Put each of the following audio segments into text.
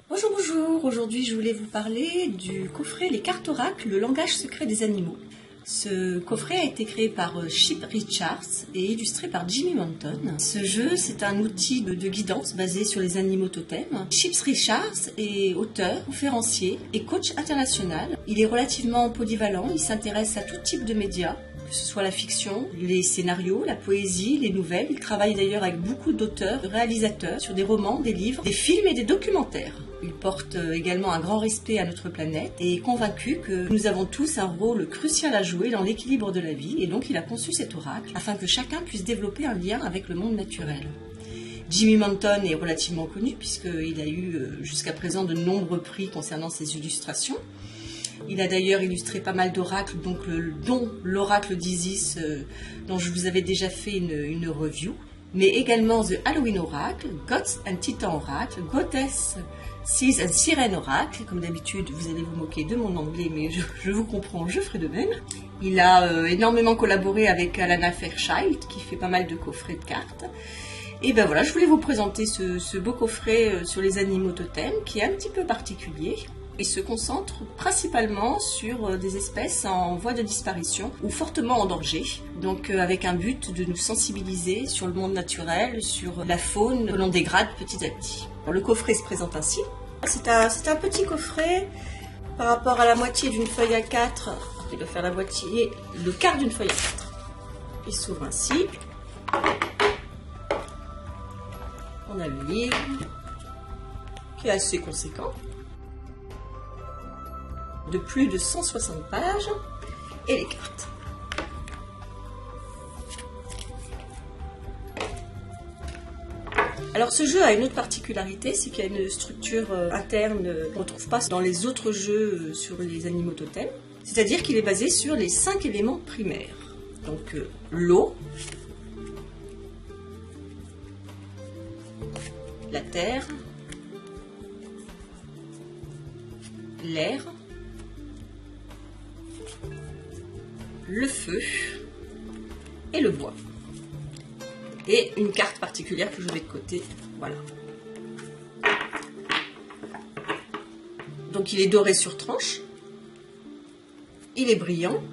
Bonjour, bonjour. Aujourd'hui, je voulais vous parler du coffret Les cartes oracles, le langage secret des animaux. Ce coffret a été créé par Chip Richards et illustré par Jimmy Manton. Ce jeu, c'est un outil de guidance basé sur les animaux totems. Chip Richards est auteur, conférencier et coach international. Il est relativement polyvalent, il s'intéresse à tout type de médias, que ce soit la fiction, les scénarios, la poésie, les nouvelles. Il travaille d'ailleurs avec beaucoup d'auteurs, de réalisateurs sur des romans, des livres, des films et des documentaires. Il porte également un grand respect à notre planète et est convaincu que nous avons tous un rôle crucial à jouer dans l'équilibre de la vie, et donc il a conçu cet oracle afin que chacun puisse développer un lien avec le monde naturel. Jimmy Manton est relativement connu puisqu'il a eu jusqu'à présent de nombreux prix concernant ses illustrations. Il a d'ailleurs illustré pas mal d'oracles, dont l'oracle d'Isis, dont je vous avais déjà fait une review, mais également The Halloween Oracle, Gods and Titan Oracle, Goddess, Seas and Siren Oracle. Comme d'habitude, vous allez vous moquer de mon anglais, mais je vous comprends, je ferai de même. Il a énormément collaboré avec Alana Fairchild, qui fait pas mal de coffrets de cartes. Et ben voilà, je voulais vous présenter ce beau coffret sur les animaux totems, qui est un petit peu particulier. Et se concentre principalement sur des espèces en voie de disparition ou fortement en danger, donc avec un but de nous sensibiliser sur le monde naturel, sur la faune que l'on dégrade petit à petit. Alors, le coffret se présente ainsi. C'est un petit coffret par rapport à la moitié d'une feuille A4. Il doit faire la moitié, le quart d'une feuille A4. Il s'ouvre ainsi. On a le livre qui est assez conséquent, de plus de 160 pages, et les cartes. Alors ce jeu a une autre particularité, c'est qu'il y a une structure interne qu'on ne trouve pas dans les autres jeux sur les animaux totems, c'est-à-dire qu'il est basé sur les 5 éléments primaires. Donc l'eau, la terre, l'air, le feu et le bois. Et une carte particulière que je mets de côté, voilà. Donc il est doré sur tranche, il est brillant,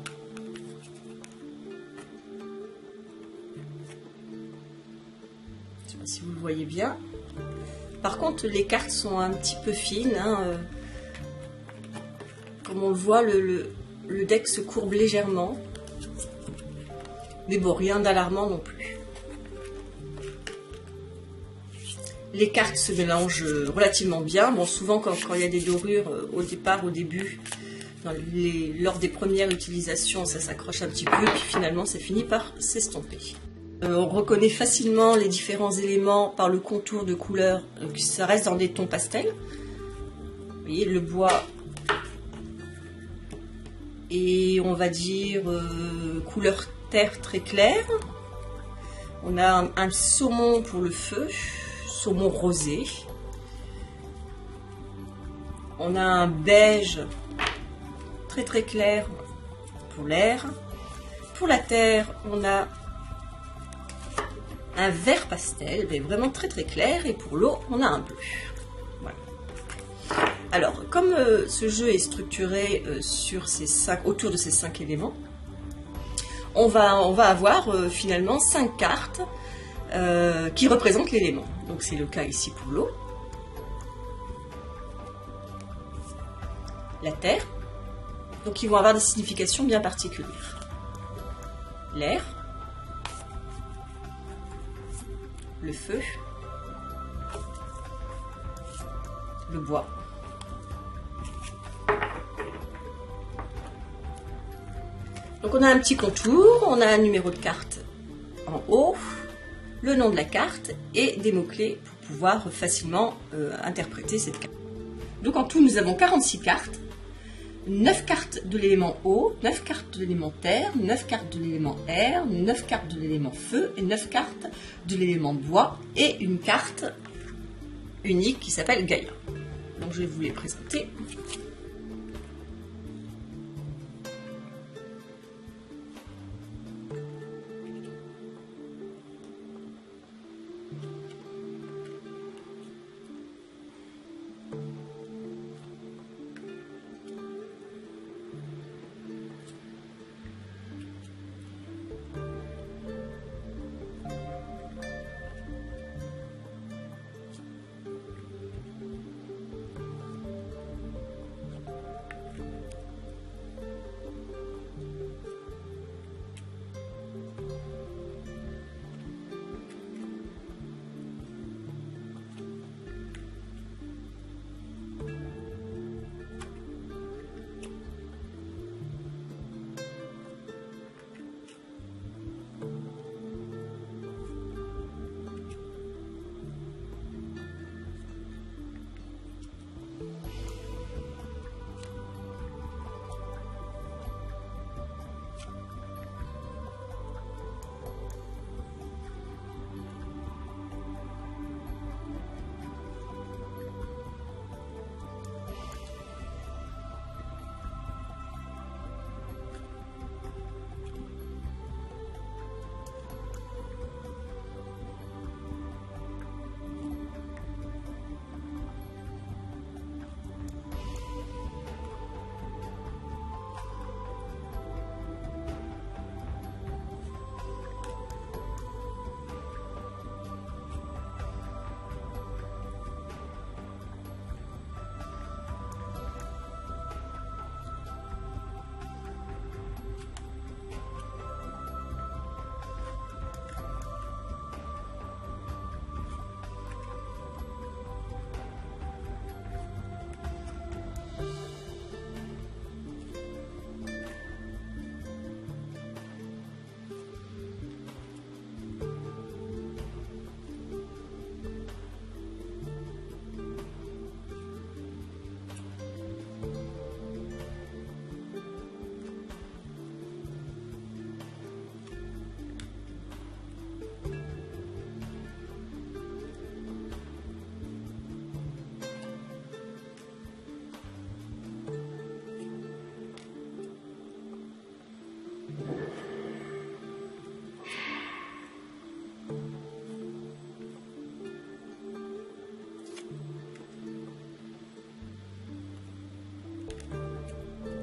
je ne sais pas si vous le voyez bien. Par contre les cartes sont un petit peu fines, hein. Comme on le voit, le deck se courbe légèrement, mais bon, rien d'alarmant non plus. Les cartes se mélangent relativement bien. Bon, souvent quand il y a des dorures au début, lors des premières utilisations, ça s'accroche un petit peu, puis finalement ça finit par s'estomper. On reconnaît facilement les différents éléments par le contour de couleurs, ça reste dans des tons pastels. Vous voyez, le bois, et on va dire couleur terre très claire. On a un saumon pour le feu, saumon rosé. On a un beige très très clair pour l'air. Pour la terre, on a un vert pastel, mais vraiment très très clair. Et pour l'eau, on a un bleu. Voilà. Alors, comme ce jeu est structuré autour de ces 5 éléments, on va avoir finalement 5 cartes qui représentent l'élément. Donc c'est le cas ici pour l'eau, la terre, donc ils vont avoir des significations bien particulières. L'air, le feu, le bois, donc on a un petit contour, on a un numéro de carte en haut, le nom de la carte et des mots-clés pour pouvoir facilement interpréter cette carte. Donc en tout, nous avons 46 cartes 9 cartes de l'élément eau, 9 cartes de l'élément terre, 9 cartes de l'élément air, 9 cartes de l'élément feu et 9 cartes de l'élément bois et une carte unique qui s'appelle Gaïa. Donc je vais vous les présenter.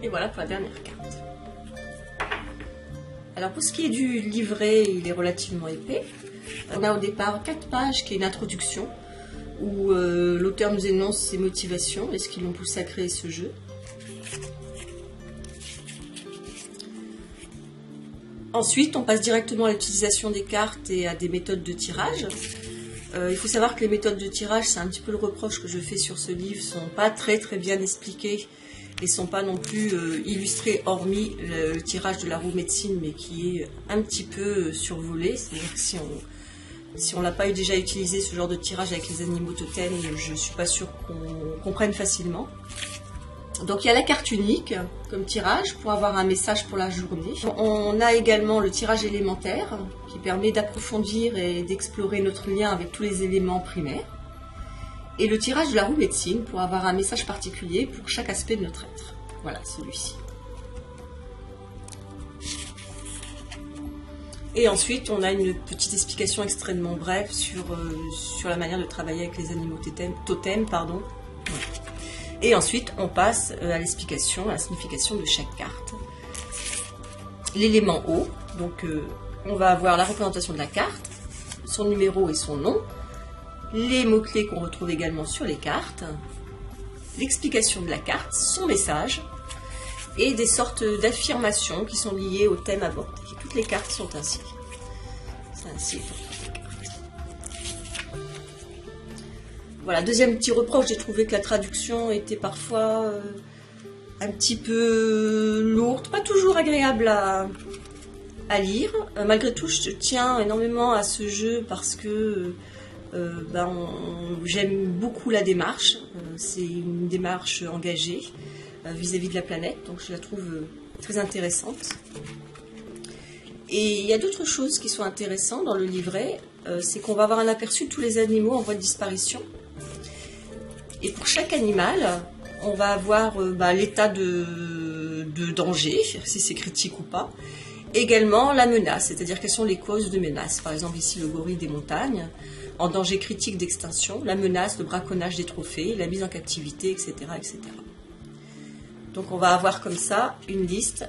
Et voilà pour la dernière carte. Alors pour ce qui est du livret, il est relativement épais. On a au départ 4 pages qui est une introduction où l'auteur nous énonce ses motivations et ce qui l'ont poussé à créer ce jeu. Ensuite, on passe directement à l'utilisation des cartes et à des méthodes de tirage. Il faut savoir que les méthodes de tirage, c'est un petit peu le reproche que je fais sur ce livre, sont pas très bien expliquées et sont pas non plus illustrées, hormis le tirage de la roue médecine, mais qui est un petit peu survolé. C'est-à-dire que si on l'a pas déjà utilisé, ce genre de tirage avec les animaux totems, je suis pas sûre qu'on comprenne facilement. Donc il y a la carte unique comme tirage pour avoir un message pour la journée. On a également le tirage élémentaire qui permet d'approfondir et d'explorer notre lien avec tous les éléments primaires. Et le tirage de la roue médecine pour avoir un message particulier pour chaque aspect de notre être. Voilà, celui-ci. Et ensuite, on a une petite explication extrêmement brève sur la manière de travailler avec les animaux totems. Voilà. Et ensuite, on passe à l'explication, à la signification de chaque carte. L'élément eau, donc on va avoir la représentation de la carte, son numéro et son nom, les mots-clés qu'on retrouve également sur les cartes, l'explication de la carte, son message, et des sortes d'affirmations qui sont liées au thème abordé. Toutes les cartes sont ainsi. C'est ainsi pour toutes les cartes. Voilà, deuxième petit reproche, j'ai trouvé que la traduction était parfois un petit peu lourde, pas toujours agréable à lire. Malgré tout, je tiens énormément à ce jeu parce que j'aime beaucoup la démarche. C'est une démarche engagée. vis-à-vis de la planète, donc je la trouve très intéressante. Et il y a d'autres choses qui sont intéressantes dans le livret, c'est qu'on va avoir un aperçu de tous les animaux en voie de disparition. Et pour chaque animal, on va avoir l'état de danger, si c'est critique ou pas. Également la menace, c'est-à-dire quelles sont les causes de menace. Par exemple ici le gorille des montagnes, en danger critique d'extinction, la menace, le braconnage des trophées, la mise en captivité, etc., etc. Donc on va avoir comme ça une liste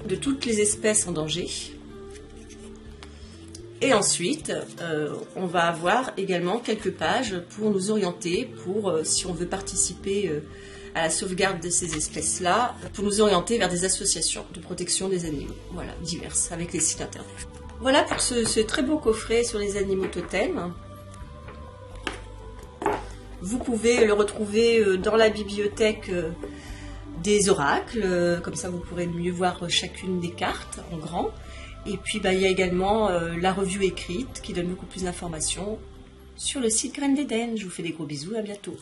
de toutes les espèces en danger. Et ensuite, on va avoir également quelques pages pour nous orienter, pour si on veut participer à la sauvegarde de ces espèces-là, pour nous orienter vers des associations de protection des animaux, voilà, diverses, avec les sites internet. Voilà pour ce très beau coffret sur les animaux totems. Vous pouvez le retrouver dans la bibliothèque des oracles, comme ça vous pourrez mieux voir chacune des cartes en grand. Et puis il y a également la revue écrite qui donne beaucoup plus d'informations sur le site Graines d'Éden. Je vous fais des gros bisous, à bientôt.